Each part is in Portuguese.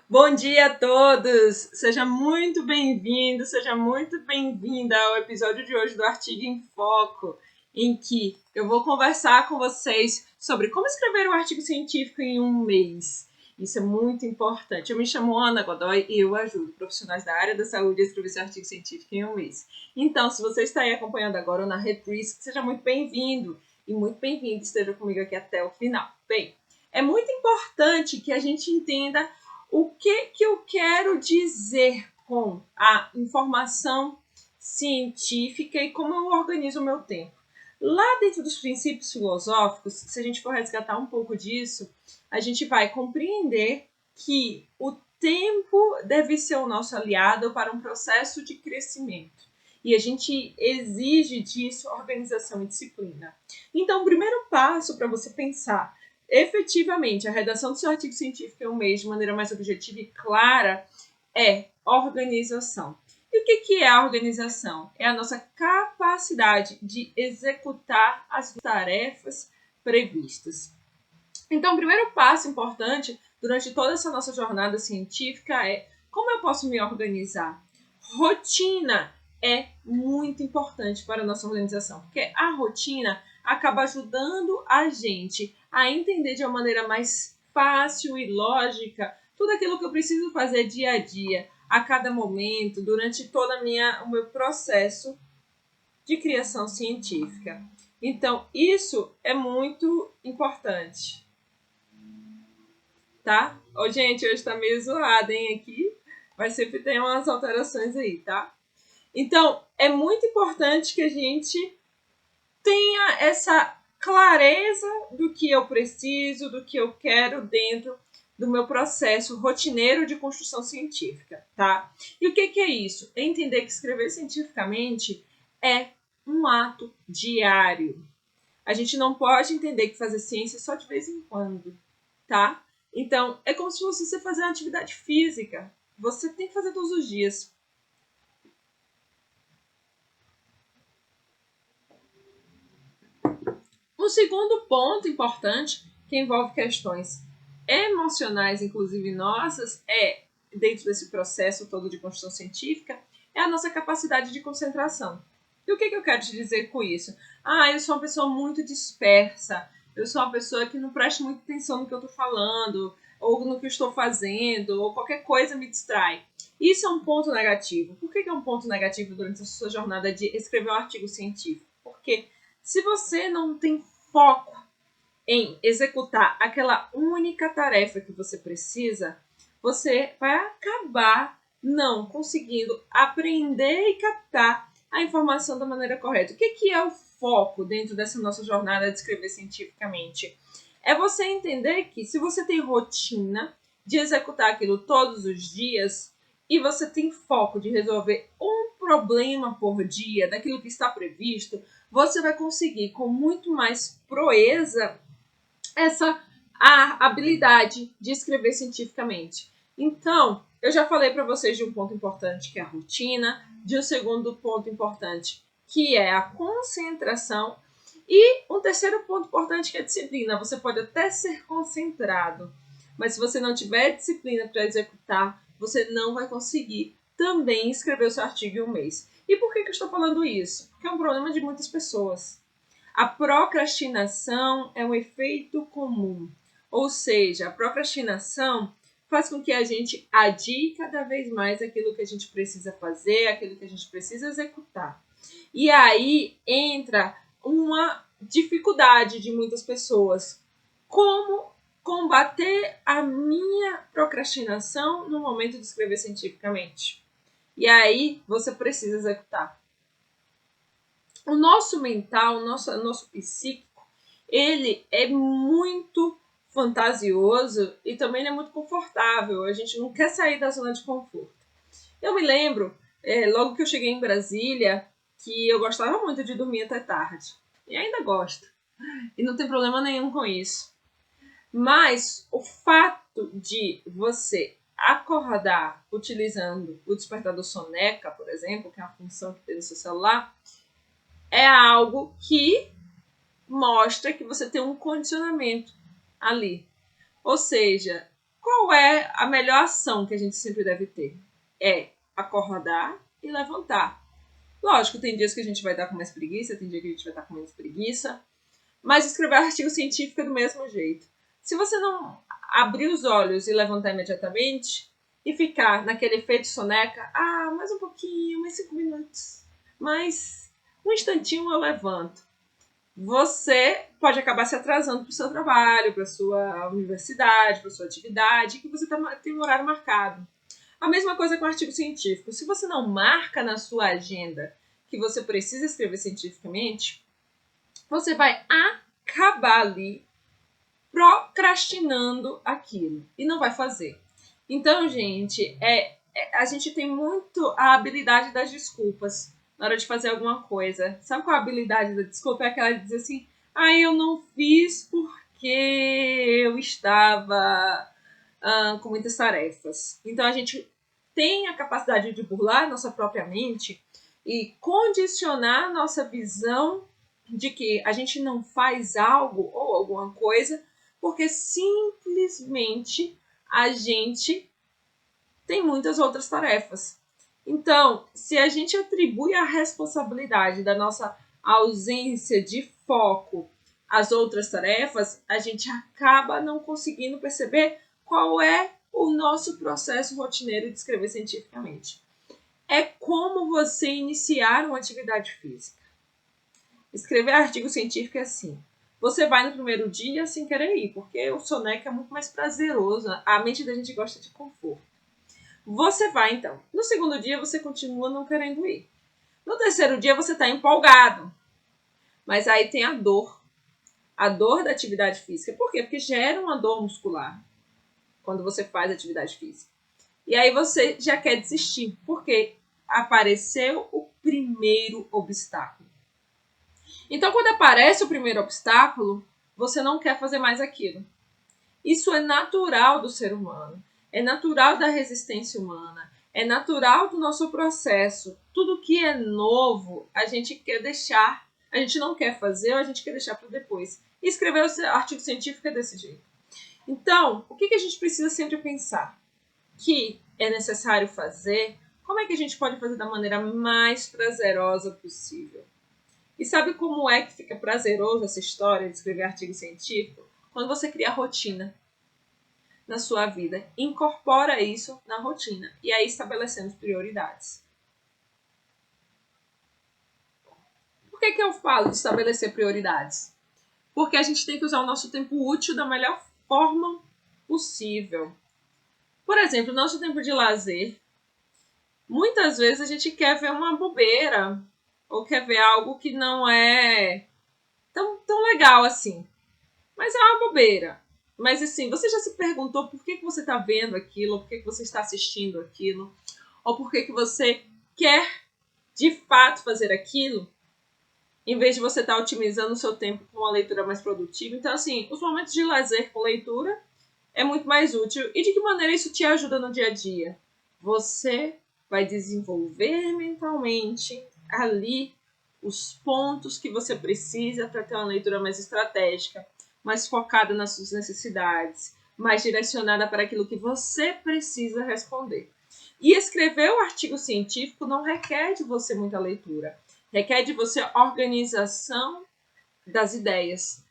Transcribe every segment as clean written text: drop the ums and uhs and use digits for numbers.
Bom dia a todos! Seja muito bem-vindo, seja muito bem-vinda ao episódio de hoje do Artigo em Foco, em que eu vou conversar com vocês sobre como escrever um artigo científico em um mês. Isso é muito importante. Eu me chamo Ana Godoy e eu ajudo profissionais da área da saúde a escrever seu artigo científico em um mês. Então, se você está aí acompanhando agora na Reprise, seja muito bem-vindo e muito bem-vindo, esteja comigo aqui até o final. Bem, é muito importante que a gente entenda o que eu quero dizer com a informação científica e como eu organizo o meu tempo. Lá dentro dos princípios filosóficos, se a gente for resgatar um pouco disso, a gente vai compreender que o tempo deve ser o nosso aliado para um processo de crescimento. E a gente exige disso organização e disciplina. Então, o primeiro passo para você pensar efetivamente a redação do seu artigo científico em um mês de maneira mais objetiva e clara é organização. E o que é a organização? É a nossa capacidade de executar as tarefas previstas. Então, o primeiro passo importante durante toda essa nossa jornada científica é como eu posso me organizar. Rotina é muito importante para a nossa organização, porque a rotina acaba ajudando a gente a entender de uma maneira mais fácil e lógica tudo aquilo que eu preciso fazer dia a dia, a cada momento, durante todo o meu processo de criação científica. Então, isso é muito importante, tá? Ô, gente, hoje tá meio zoado, hein, aqui, mas sempre tem umas alterações aí, tá? Então, é muito importante que a gente tenha essa clareza do que eu preciso, do que eu quero dentro do meu processo rotineiro de construção científica, tá? E o que é isso? É entender que escrever cientificamente é um ato diário. A gente não pode entender que fazer ciência só de vez em quando, tá? Então, é como se fosse você fazer uma atividade física. Você tem que fazer todos os dias. Um segundo ponto importante, que envolve questões emocionais, inclusive nossas, dentro desse processo todo de construção científica, é a nossa capacidade de concentração. E o que eu quero te dizer com isso? Eu sou uma pessoa muito dispersa, eu sou uma pessoa que não presta muita atenção no que eu estou falando, ou no que eu estou fazendo, ou qualquer coisa me distrai. Isso é um ponto negativo. Por que é um ponto negativo durante a sua jornada de escrever um artigo científico? Porque se você não tem foco em executar aquela única tarefa que você precisa, você vai acabar não conseguindo aprender e captar a informação da maneira correta. O que é o foco dentro dessa nossa jornada de escrever cientificamente? É você entender que se você tem rotina de executar aquilo todos os dias e você tem foco de resolver um problema por dia daquilo que está previsto, você vai conseguir com muito mais proeza a habilidade de escrever cientificamente. Então, eu já falei para vocês de um ponto importante que é a rotina, de um segundo ponto importante que é a concentração e um terceiro ponto importante que é a disciplina. Você pode até ser concentrado, mas se você não tiver disciplina para executar, você não vai conseguir também escrever o seu artigo em um mês. E por que eu estou falando isso? Porque é um problema de muitas pessoas. A procrastinação é um efeito comum, ou seja, a procrastinação faz com que a gente adie cada vez mais aquilo que a gente precisa fazer, aquilo que a gente precisa executar. E aí entra uma dificuldade de muitas pessoas. Como combater a minha procrastinação no momento de escrever cientificamente? E aí você precisa executar. O nosso mental, o nosso psíquico, ele é muito fantasioso e também ele é muito confortável. A gente não quer sair da zona de conforto. Eu me lembro, logo que eu cheguei em Brasília, que eu gostava muito de dormir até tarde. E ainda gosto. E não tem problema nenhum com isso. Mas o fato de você acordar utilizando o despertador soneca, por exemplo, que é uma função que tem no seu celular, é algo que mostra que você tem um condicionamento ali. Ou seja, qual é a melhor ação que a gente sempre deve ter? É acordar e levantar. Lógico, tem dias que a gente vai estar com mais preguiça, tem dia que a gente vai estar com menos preguiça, mas escrever artigo científico é do mesmo jeito. Se você não abrir os olhos e levantar imediatamente e ficar naquele efeito soneca, mais um pouquinho, mais 5 minutos, mais um instantinho eu levanto, você pode acabar se atrasando para o seu trabalho, para a sua universidade, para a sua atividade, que você tem um horário marcado. A mesma coisa com artigo científico. Se você não marca na sua agenda que você precisa escrever cientificamente, você vai acabar ali procrastinando aquilo e não vai fazer. Então, gente, a gente tem muito a habilidade das desculpas na hora de fazer alguma coisa. Sabe qual é a habilidade da desculpa? É aquela de dizer assim, eu não fiz porque eu estava com muitas tarefas. Então, a gente tem a capacidade de burlar nossa própria mente e condicionar nossa visão de que a gente não faz algo ou alguma coisa porque simplesmente a gente tem muitas outras tarefas. Então, se a gente atribui a responsabilidade da nossa ausência de foco às outras tarefas, a gente acaba não conseguindo perceber qual é o nosso processo rotineiro de escrever cientificamente. É como você iniciar uma atividade física. Escrever artigo científico é assim. Você vai no primeiro dia sem querer ir, porque o soneca é muito mais prazeroso. A mente da gente gosta de conforto. Você vai, então. No segundo dia, você continua não querendo ir. No terceiro dia, você está empolgado. Mas aí tem a dor. A dor da atividade física. Por quê? Porque gera uma dor muscular quando você faz atividade física. E aí você já quer desistir. Porque apareceu o primeiro obstáculo. Então, quando aparece o primeiro obstáculo, você não quer fazer mais aquilo. Isso é natural do ser humano. É natural da resistência humana. É natural do nosso processo. Tudo que é novo, a gente quer deixar. A gente não quer fazer ou a gente quer deixar para depois. E escrever o artigo científico é desse jeito. Então, o que a gente precisa sempre pensar? Que é necessário fazer? Como é que a gente pode fazer da maneira mais prazerosa possível? E sabe como é que fica prazeroso essa história de escrever artigo científico? Quando você cria rotina na sua vida. Incorpora isso na rotina. E aí estabelecemos prioridades. Por que eu falo de estabelecer prioridades? Porque a gente tem que usar o nosso tempo útil da melhor forma possível. Por exemplo, o nosso tempo de lazer. Muitas vezes a gente quer ver uma bobeira. Ou quer ver algo que não é tão legal assim. Mas é uma bobeira. Mas assim, você já se perguntou por que você está vendo aquilo, ou por que você está assistindo aquilo, ou por que você quer de fato fazer aquilo, em vez de você estar otimizando o seu tempo com uma leitura mais produtiva. Então, assim, os momentos de lazer com leitura é muito mais útil. E de que maneira isso te ajuda no dia a dia? Você vai desenvolver mentalmente ali os pontos que você precisa para ter uma leitura mais estratégica, mais focada nas suas necessidades, mais direcionada para aquilo que você precisa responder. E escrever o artigo científico não requer de você muita leitura, requer de você organização das ideias.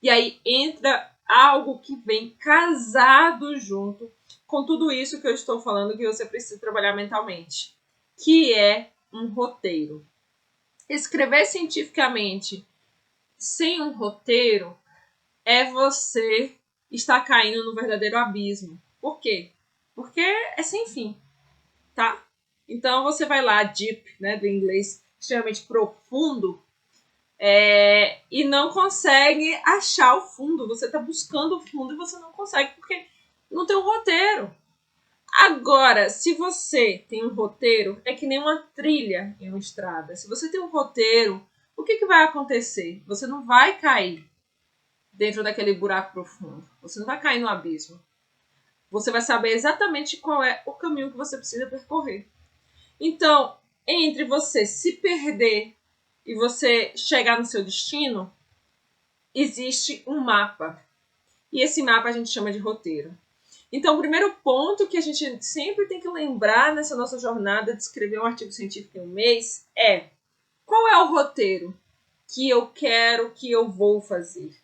E aí entra algo que vem casado junto com tudo isso que eu estou falando que você precisa trabalhar mentalmente, que é um roteiro. Escrever cientificamente sem um roteiro é você estar caindo no verdadeiro abismo. Por quê? Porque é sem fim, tá? Então você vai lá, deep, né, do inglês, extremamente profundo, e não consegue achar o fundo. Você está buscando o fundo e você não consegue porque não tem um roteiro. Agora, se você tem um roteiro, é que nem uma trilha em uma estrada. Se você tem um roteiro, o que vai acontecer? Você não vai cair dentro daquele buraco profundo. Você não vai cair no abismo. Você vai saber exatamente qual é o caminho que você precisa percorrer. Então, entre você se perder e você chegar no seu destino, existe um mapa. E esse mapa a gente chama de roteiro. Então, o primeiro ponto que a gente sempre tem que lembrar nessa nossa jornada de escrever um artigo científico em um mês é: qual é o roteiro que eu quero, que eu vou fazer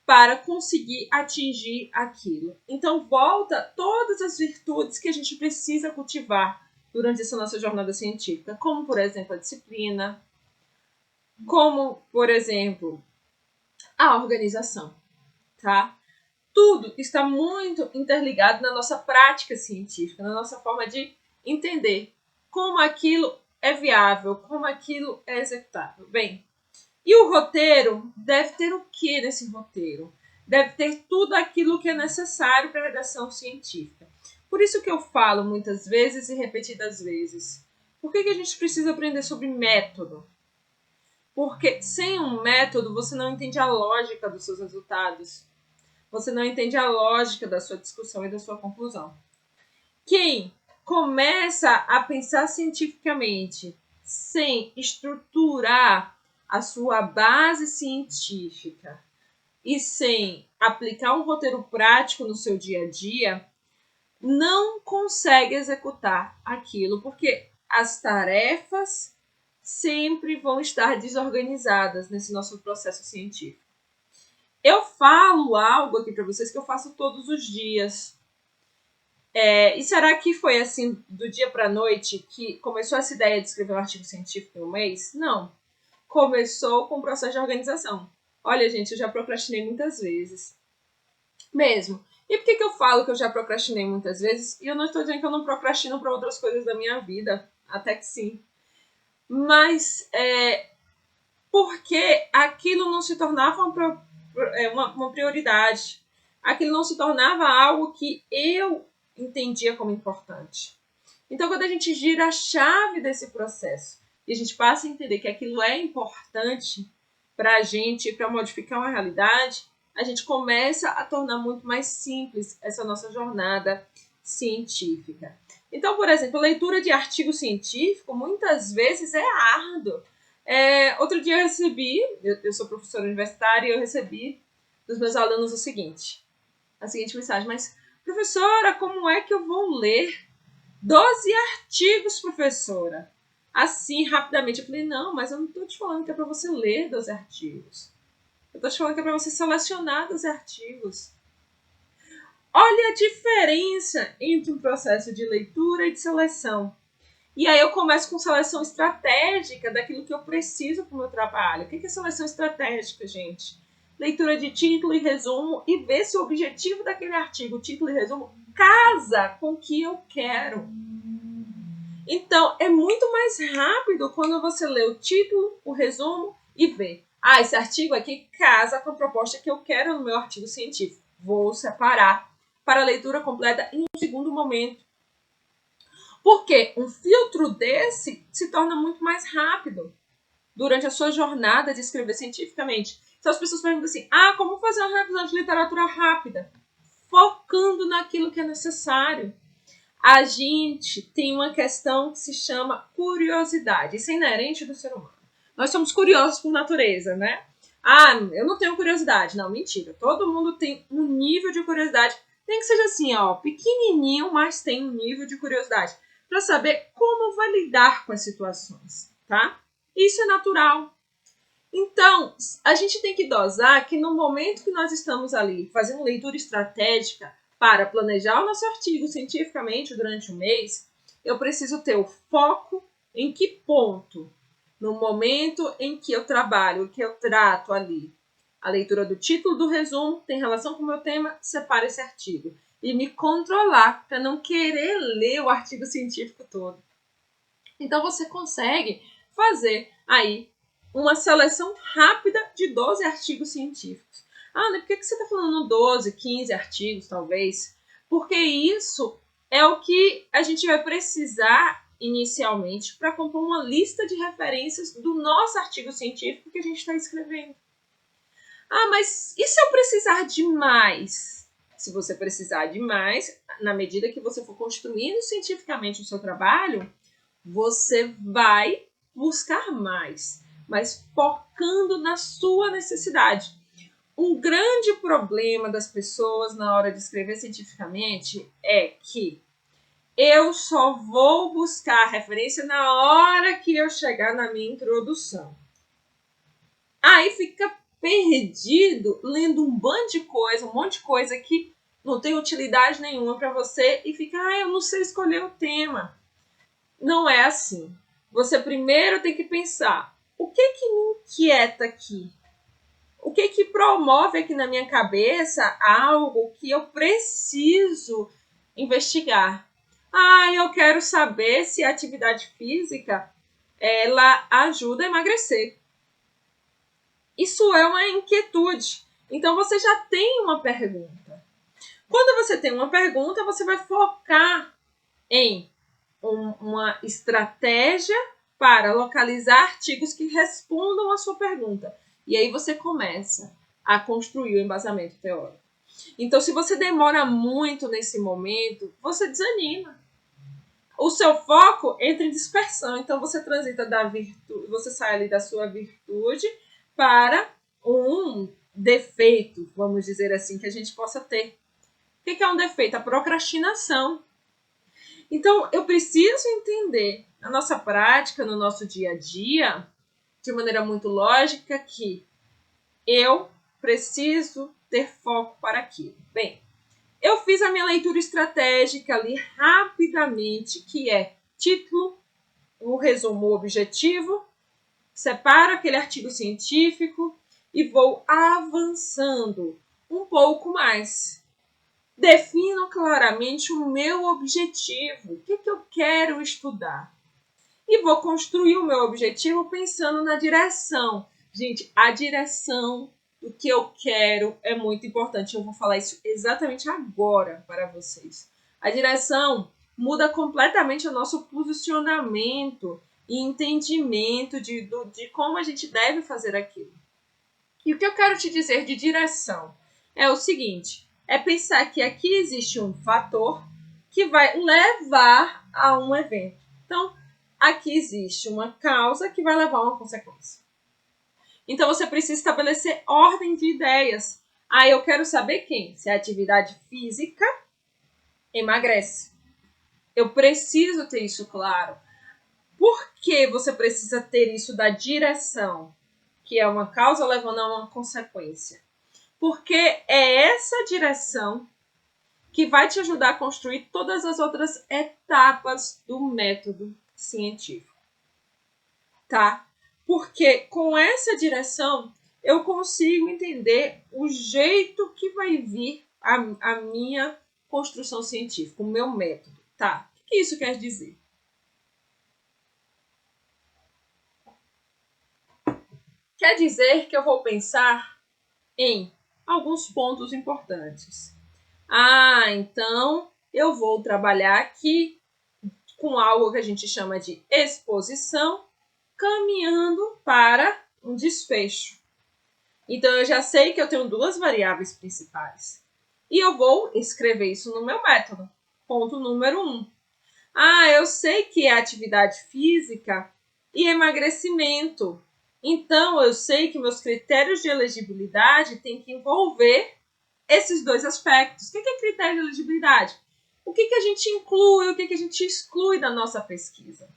para conseguir atingir aquilo? Então, volta todas as virtudes que a gente precisa cultivar durante essa nossa jornada científica, como, por exemplo, a disciplina, como, por exemplo, a organização, tá? Tudo está muito interligado na nossa prática científica, na nossa forma de entender como aquilo é viável, como aquilo é executável. Bem, e o roteiro deve ter o que nesse roteiro? Deve ter tudo aquilo que é necessário para a redação científica. Por isso que eu falo muitas vezes e repetidas vezes. Por que a gente precisa aprender sobre método? Porque sem um método você não entende a lógica dos seus resultados. Você não entende a lógica da sua discussão e da sua conclusão. Quem começa a pensar cientificamente sem estruturar a sua base científica e sem aplicar um roteiro prático no seu dia a dia, não consegue executar aquilo, porque as tarefas sempre vão estar desorganizadas nesse nosso processo científico. Eu falo algo aqui para vocês que eu faço todos os dias. E será que foi assim, do dia para a noite, que começou essa ideia de escrever um artigo científico em um mês? Não. Começou com o processo de organização. Olha, gente, eu já procrastinei muitas vezes. Mesmo. E por que eu falo que eu já procrastinei muitas vezes? E eu não estou dizendo que eu não procrastino para outras coisas da minha vida. Até que sim. Mas porque aquilo não se tornava uma prioridade. Aquilo não se tornava algo que eu entendia como importante. Então, quando a gente gira a chave desse processo e a gente passa a entender que aquilo é importante para a gente, para modificar uma realidade, a gente começa a tornar muito mais simples essa nossa jornada científica. Então, por exemplo, a leitura de artigo científico muitas vezes é árdua. Outro dia eu recebi, eu sou professora universitária, e eu recebi dos meus alunos a seguinte mensagem: mas, professora, como é que eu vou ler 12 artigos, professora? Assim, rapidamente. Eu falei: não, mas eu não estou te falando que é para você ler 12 artigos. Eu estou te falando que é para você selecionar 12 artigos. Olha a diferença entre um processo de leitura e de seleção. E aí eu começo com seleção estratégica daquilo que eu preciso para o meu trabalho. O que é seleção estratégica, gente? Leitura de título e resumo e ver se o objetivo daquele artigo, título e resumo, casa com o que eu quero. Então, é muito mais rápido quando você lê o título, o resumo e vê: esse artigo aqui casa com a proposta que eu quero no meu artigo científico. Vou separar para a leitura completa em um segundo momento. Porque um filtro desse se torna muito mais rápido durante a sua jornada de escrever cientificamente. Então as pessoas perguntam assim: como fazer uma revisão de literatura rápida? Focando naquilo que é necessário. A gente tem uma questão que se chama curiosidade. Isso é inerente do ser humano. Nós somos curiosos por natureza, né? Eu não tenho curiosidade. Não, mentira. Todo mundo tem um nível de curiosidade. Nem que seja assim, pequenininho, mas tem um nível de curiosidade para saber como vai lidar com as situações, tá? Isso é natural. Então, a gente tem que dosar que no momento que nós estamos ali fazendo leitura estratégica para planejar o nosso artigo cientificamente durante um mês, eu preciso ter o foco em que ponto, no momento em que eu trabalho, que eu trato ali a leitura do título, do resumo, tem relação com o meu tema, separa esse artigo. E me controlar para não querer ler o artigo científico todo. Então você consegue fazer aí uma seleção rápida de 12 artigos científicos. Ana, por que você está falando 12, 15 artigos, talvez? Porque isso é o que a gente vai precisar inicialmente para compor uma lista de referências do nosso artigo científico que a gente está escrevendo. Mas e se eu precisar de mais? Se você precisar de mais, na medida que você for construindo cientificamente o seu trabalho, você vai buscar mais, mas focando na sua necessidade. Um grande problema das pessoas na hora de escrever cientificamente é que eu só vou buscar referência na hora que eu chegar na minha introdução. Aí fica perdido lendo um bando de coisa, um monte de coisa que não tem utilidade nenhuma para você e fica, eu não sei escolher o tema. Não é assim. Você primeiro tem que pensar, o que me inquieta aqui? O que promove aqui na minha cabeça algo que eu preciso investigar? Eu quero saber se a atividade física ela ajuda a emagrecer. Isso é uma inquietude. Então você já tem uma pergunta. Quando você tem uma pergunta, você vai focar em uma estratégia para localizar artigos que respondam à sua pergunta. E aí você começa a construir o embasamento teórico. Então, se você demora muito nesse momento, você desanima. O seu foco entra em dispersão. Então, você transita da virtude, você sai ali da sua virtude para um defeito, vamos dizer assim, que a gente possa ter. O que é um defeito? A procrastinação. Então, eu preciso entender na nossa prática, no nosso dia a dia, de maneira muito lógica, que eu preciso ter foco para aquilo. Bem, eu fiz a minha leitura estratégica ali rapidamente, que é título, o resumo, o objetivo, separo aquele artigo científico e vou avançando um pouco mais. Defino claramente o meu objetivo, o que eu quero estudar. E vou construir o meu objetivo pensando na direção. Gente, a direção do que eu quero é muito importante. Eu vou falar isso exatamente agora para vocês. A direção muda completamente o nosso posicionamento e entendimento de como a gente deve fazer aquilo. E o que eu quero te dizer de direção é o seguinte, é pensar que aqui existe um fator que vai levar a um evento. Então, aqui existe uma causa que vai levar a uma consequência. Então, você precisa estabelecer ordem de ideias. Eu quero saber quem? Se a atividade física emagrece. Eu preciso ter isso claro. Por que você precisa ter isso da direção? Que é uma causa levando a uma consequência. Porque é essa direção que vai te ajudar a construir todas as outras etapas do método científico. Tá? Porque com essa direção eu consigo entender o jeito que vai vir a minha construção científica, o meu método. Tá? O que isso quer dizer? Quer dizer que eu vou pensar em alguns pontos importantes. Então eu vou trabalhar aqui com algo que a gente chama de exposição, caminhando para um desfecho. Então eu já sei que eu tenho duas variáveis principais. E eu vou escrever isso no meu método. Ponto número 1. Eu sei que é atividade física e emagrecimento. Então eu sei que meus critérios de elegibilidade têm que envolver esses dois aspectos. O que é critério de elegibilidade? O que a gente inclui, o que a gente exclui da nossa pesquisa.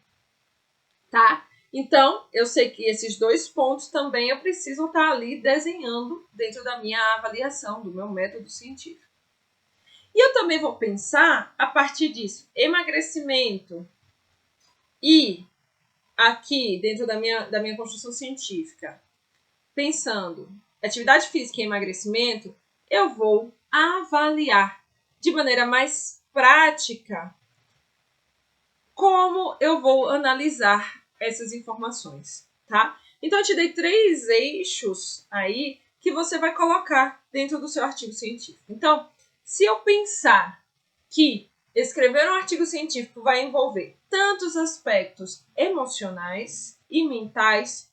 Tá? Então, eu sei que esses dois pontos também eu preciso estar ali desenhando dentro da minha avaliação, do meu método científico. E eu também vou pensar, a partir disso, emagrecimento e aqui, dentro da minha construção científica, pensando atividade física e emagrecimento, eu vou avaliar de maneira mais prática como eu vou analisar essas informações, tá? Então, eu te dei 3 eixos aí que você vai colocar dentro do seu artigo científico. Então, se eu pensar que escrever um artigo científico vai envolver tantos aspectos emocionais e mentais,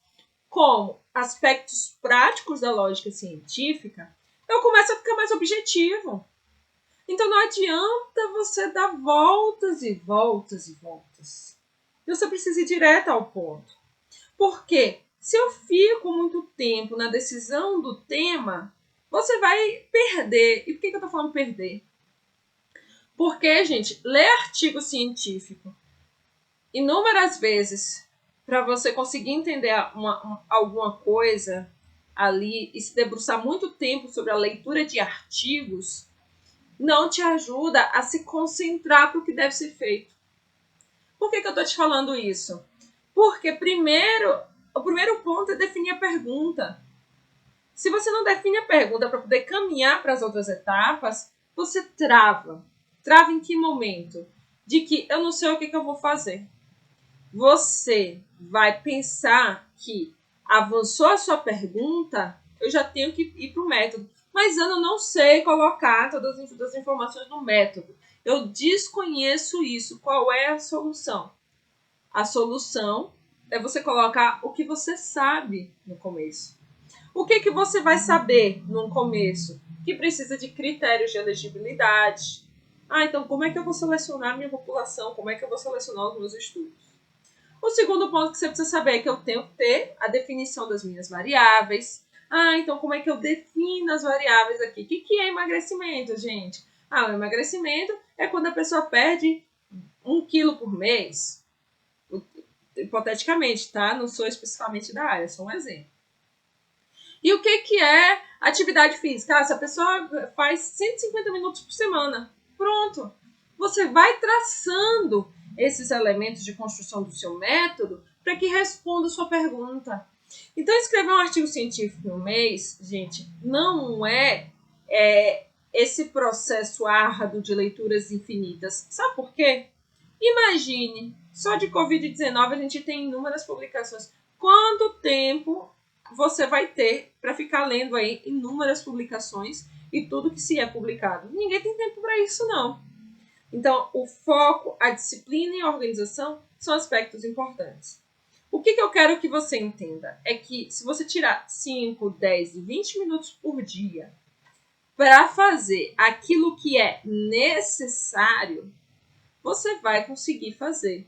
como aspectos práticos da lógica científica, eu começo a ficar mais objetivo. Então não adianta você dar voltas e voltas e voltas. Você precisa ir direto ao ponto. Porque se eu fico muito tempo na decisão do tema, você vai perder. E por que eu tô falando perder? Porque, gente, ler artigo científico inúmeras vezes para você conseguir entender alguma coisa ali e se debruçar muito tempo sobre a leitura de artigos não te ajuda a se concentrar para o que deve ser feito. Por que eu estou te falando isso? Porque o primeiro ponto é definir a pergunta. Se você não define a pergunta para poder caminhar para as outras etapas, você trava. Trava em que momento? De que eu não sei o que eu vou fazer. Você vai pensar que avançou a sua pergunta, eu já tenho que ir para o método. Mas eu não sei colocar todas as informações no método. Eu desconheço isso. Qual é a solução? A solução é você colocar o que você sabe no começo. O que você vai saber no começo? Que precisa de critérios de elegibilidade. Então como é que eu vou selecionar a minha população? Como é que eu vou selecionar os meus estudos? O segundo ponto que você precisa saber é que eu tenho que ter a definição das minhas variáveis. Então como é que eu defino as variáveis aqui? O que é emagrecimento, gente? O emagrecimento é quando a pessoa perde 1 quilo por mês. Hipoteticamente, tá? Não sou especificamente da área, só um exemplo. E o que é atividade física? Se a pessoa faz 150 minutos por semana, pronto. Você vai traçando esses elementos de construção do seu método para que responda a sua pergunta. Então, escrever um artigo científico em um mês, gente, não é esse processo árduo de leituras infinitas. Sabe por quê? Imagine, só de Covid-19 a gente tem inúmeras publicações. Quanto tempo você vai ter para ficar lendo aí inúmeras publicações e tudo que se é publicado? Ninguém tem tempo para isso, não. Então, o foco, a disciplina e a organização são aspectos importantes. O que eu quero que você entenda é que se você tirar 5, 10 e 20 minutos por dia para fazer aquilo que é necessário, você vai conseguir fazer.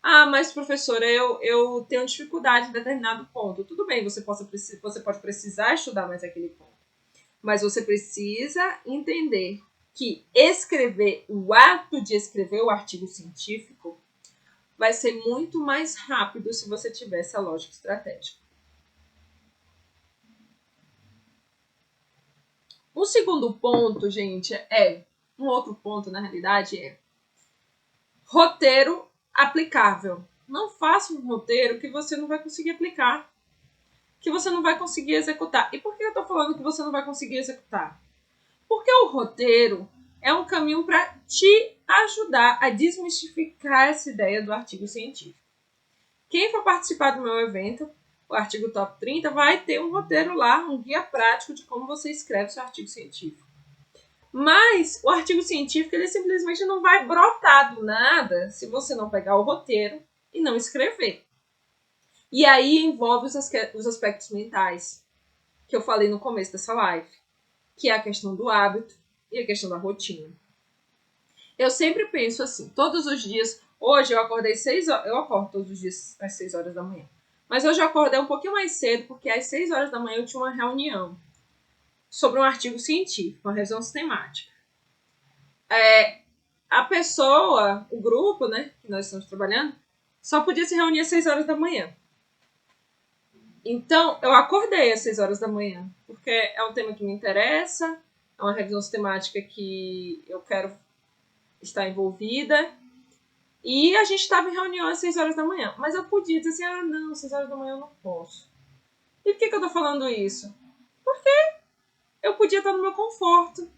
Mas professora, eu tenho dificuldade em determinado ponto. Tudo bem, você pode precisar estudar mais aquele ponto. Mas você precisa entender que o ato de escrever o artigo científico vai ser muito mais rápido se você tiver essa lógica estratégica. O segundo ponto, gente, um outro ponto, na realidade, é roteiro aplicável. Não faça um roteiro que você não vai conseguir aplicar, que você não vai conseguir executar. E por que eu estou falando que você não vai conseguir executar? Porque o roteiro é um caminho para te ajudar a desmistificar essa ideia do artigo científico. Quem for participar do meu evento, o artigo Top 30, vai ter um roteiro lá, um guia prático de como você escreve seu artigo científico. Mas o artigo científico ele simplesmente não vai brotar do nada se você não pegar o roteiro e não escrever. E aí envolve os aspectos mentais que eu falei no começo dessa live, que é a questão do hábito e a questão da rotina. Eu sempre penso assim, todos os dias, hoje eu acordei 6 horas, eu acordo todos os dias às 6 horas da manhã, mas hoje eu acordei um pouquinho mais cedo, porque às 6 horas da manhã eu tinha uma reunião sobre um artigo científico, uma revisão sistemática. A pessoa, o grupo, né, que nós estamos trabalhando, só podia se reunir às 6 horas da manhã. Então, eu acordei às 6 horas da manhã, porque é um tema que me interessa, é uma revisão sistemática que eu quero estar envolvida, e a gente estava em reunião às 6 horas da manhã. Mas eu podia dizer assim, não, 6 horas da manhã eu não posso. E por que eu tô falando isso? Porque eu podia estar no meu conforto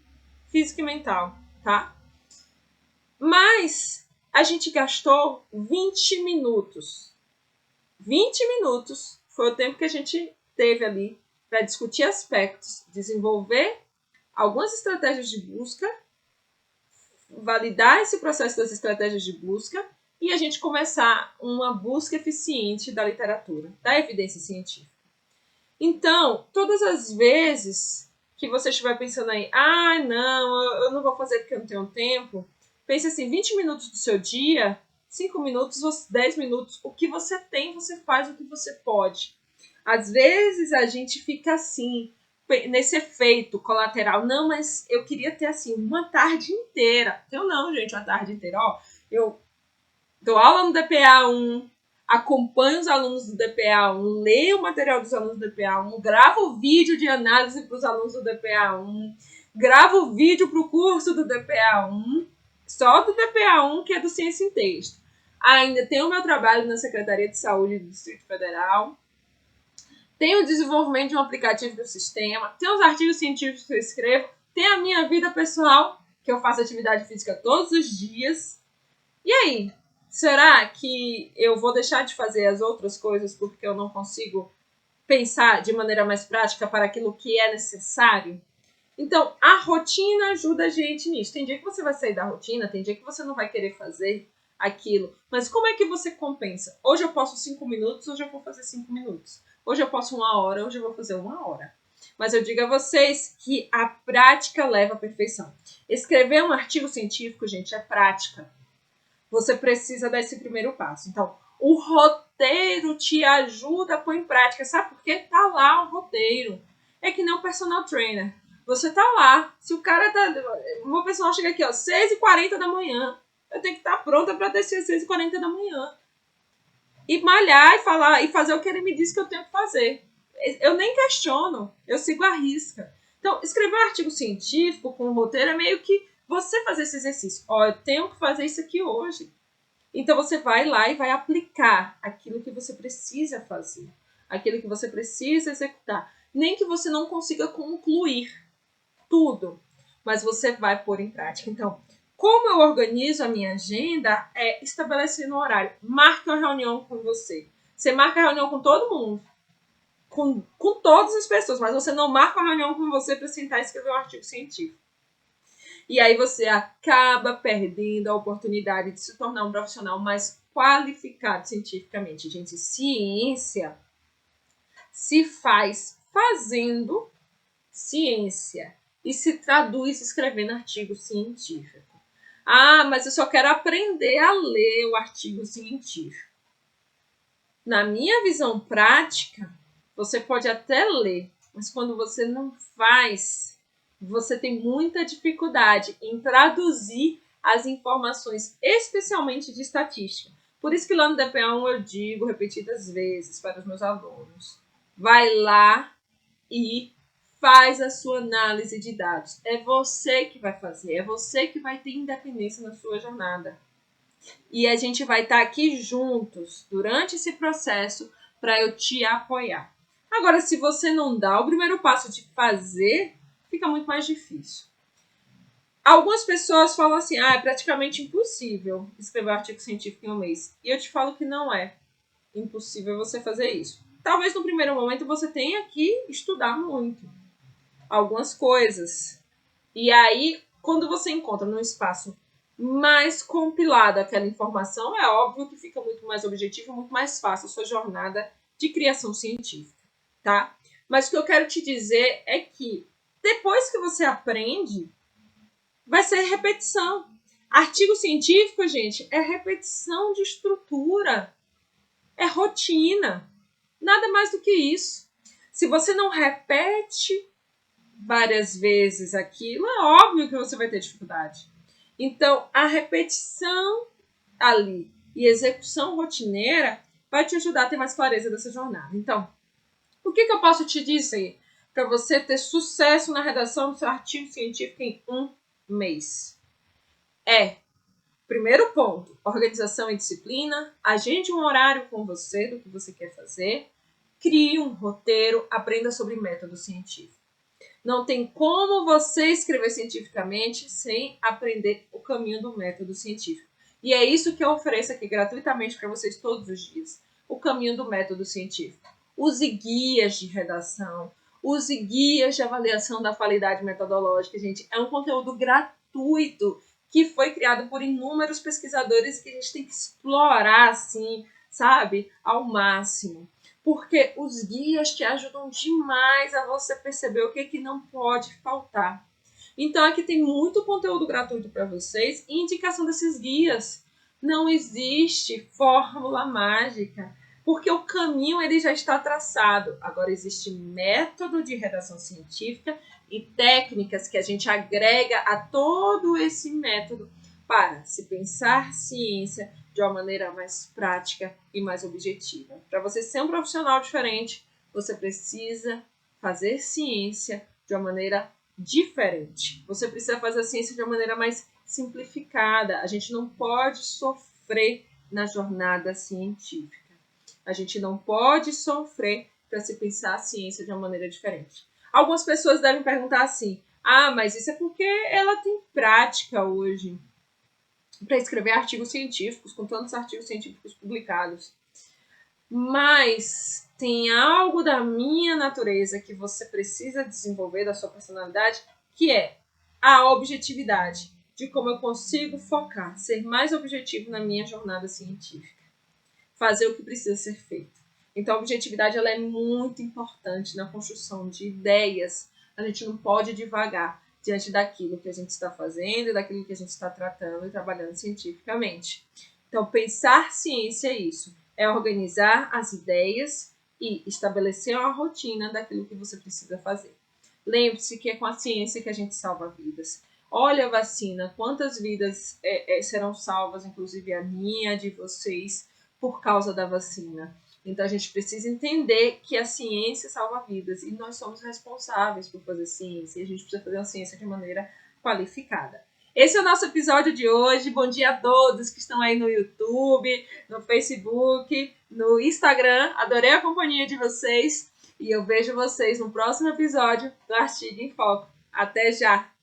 físico e mental, tá? Mas a gente gastou 20 minutos. 20 minutos foi o tempo que a gente teve ali para discutir aspectos, desenvolver algumas estratégias de busca, validar esse processo das estratégias de busca e a gente começar uma busca eficiente da literatura, da evidência científica. Então, todas as vezes que você estiver pensando aí, não, eu não vou fazer porque eu não tenho tempo, pense assim, 20 minutos do seu dia, 5 minutos, 10 minutos, o que você tem, você faz o que você pode. Às vezes a gente fica assim, nesse efeito colateral. Não, mas eu queria ter, assim, uma tarde inteira. Eu não, gente, uma tarde inteira. Ó, eu dou aula no DPA1, acompanho os alunos do DPA1, leio o material dos alunos do DPA1, gravo vídeo de análise para os alunos do DPA1, gravo vídeo para o curso do DPA1, só do DPA1, que é do Ciência em Texto. Ainda tenho o meu trabalho na Secretaria de Saúde do Distrito Federal, tenho o desenvolvimento de um aplicativo do sistema, tenho os artigos científicos que eu escrevo, tenho a minha vida pessoal, que eu faço atividade física todos os dias. E aí? Será que eu vou deixar de fazer as outras coisas porque eu não consigo pensar de maneira mais prática para aquilo que é necessário? Então, a rotina ajuda a gente nisso. Tem dia que você vai sair da rotina, tem dia que você não vai querer fazer aquilo. Mas como é que você compensa? Hoje eu posso 5 minutos, hoje eu vou fazer 5 minutos. Hoje eu posso 1 hora, hoje eu vou fazer 1 hora. Mas eu digo a vocês que a prática leva à perfeição. Escrever um artigo científico, gente, é prática. Você precisa dar esse primeiro passo. Então, o roteiro te ajuda a pôr em prática. Sabe por quê? Tá lá o roteiro. É que nem o personal trainer. Você tá lá. Se o cara tá... O meu personal chega aqui, ó, 6h40 da manhã. Eu tenho que estar pronta para descer às 6h40 da manhã. E malhar e falar e fazer o que ele me disse que eu tenho que fazer. Eu nem questiono. Eu sigo a risca. Então, escrever um artigo científico com um roteiro é meio que você fazer esse exercício. Ó, eu tenho que fazer isso aqui hoje. Então, você vai lá e vai aplicar aquilo que você precisa fazer. Aquilo que você precisa executar. Nem que você não consiga concluir tudo, mas você vai pôr em prática. Então, como eu organizo a minha agenda é estabelecendo um horário. Marque uma reunião com você. Você marca a reunião com todo mundo. Com todas as pessoas, mas você não marca uma reunião com você para sentar e escrever um artigo científico. E aí você acaba perdendo a oportunidade de se tornar um profissional mais qualificado cientificamente. Gente, ciência se faz fazendo ciência e se traduz escrevendo artigo científico. Ah, mas eu só quero aprender a ler o artigo científico. Na minha visão prática, você pode até ler, mas quando você não faz, você tem muita dificuldade em traduzir as informações, especialmente de estatística. Por isso que lá no DPA1 eu digo repetidas vezes para os meus alunos, vai lá e faz a sua análise de dados. É você que vai fazer, é você que vai ter independência na sua jornada. E a gente vai estar aqui juntos durante esse processo para eu te apoiar. Agora, se você não dá o primeiro passo de fazer, fica muito mais difícil. Algumas pessoas falam assim, é praticamente impossível escrever um artigo científico em um mês. E eu te falo que não é impossível você fazer isso. Talvez no primeiro momento você tenha que estudar muito algumas coisas. E aí, quando você encontra num espaço mais compilado aquela informação, é óbvio que fica muito mais objetivo, muito mais fácil a sua jornada de criação científica, tá? Mas o que eu quero te dizer é que depois que você aprende, vai ser repetição. Artigo científico, gente, é repetição de estrutura, é rotina, nada mais do que isso. Se você não repete várias vezes aquilo, é óbvio que você vai ter dificuldade. Então, a repetição ali e execução rotineira vai te ajudar a ter mais clareza dessa jornada. Então, o que eu posso te dizer para você ter sucesso na redação do seu artigo científico em um mês? Primeiro ponto, organização e disciplina. Agende um horário com você do que você quer fazer. Crie um roteiro, aprenda sobre método científico. Não tem como você escrever cientificamente sem aprender o caminho do método científico. E é isso que eu ofereço aqui gratuitamente para vocês todos os dias. O caminho do método científico. Use guias de redação. Use guias de avaliação da qualidade metodológica, gente. É um conteúdo gratuito que foi criado por inúmeros pesquisadores que a gente tem que explorar, assim, sabe, ao máximo. Porque os guias te ajudam demais a você perceber o que não pode faltar. Então, aqui tem muito conteúdo gratuito para vocês e indicação desses guias. Não existe fórmula mágica. porque o caminho ele já está traçado. Agora existe método de redação científica e técnicas que a gente agrega a todo esse método para se pensar ciência de uma maneira mais prática e mais objetiva. Para você ser um profissional diferente, você precisa fazer ciência de uma maneira diferente. Você precisa fazer a ciência de uma maneira mais simplificada. A gente não pode sofrer na jornada científica. A gente não pode sofrer para se pensar a ciência de uma maneira diferente. Algumas pessoas devem perguntar assim: mas isso é porque ela tem prática hoje para escrever artigos científicos, com tantos artigos científicos publicados. Mas tem algo da minha natureza que você precisa desenvolver, da sua personalidade, que é a objetividade, de como eu consigo focar, ser mais objetivo na minha jornada científica, fazer o que precisa ser feito. Então a objetividade ela é muito importante na construção de ideias. A gente não pode divagar diante daquilo que a gente está fazendo e daquilo que a gente está tratando e trabalhando cientificamente. Então pensar ciência é isso. É organizar as ideias e estabelecer uma rotina daquilo que você precisa fazer. Lembre-se que é com a ciência que a gente salva vidas. Olha a vacina, quantas vidas serão salvas, inclusive a minha, a de vocês, por causa da vacina. Então a gente precisa entender que a ciência salva vidas e nós somos responsáveis por fazer ciência e a gente precisa fazer a ciência de maneira qualificada. Esse é o nosso episódio de hoje. Bom dia a todos que estão aí no YouTube, no Facebook, no Instagram. Adorei a companhia de vocês e eu vejo vocês no próximo episódio do Artigo em Foco. Até já!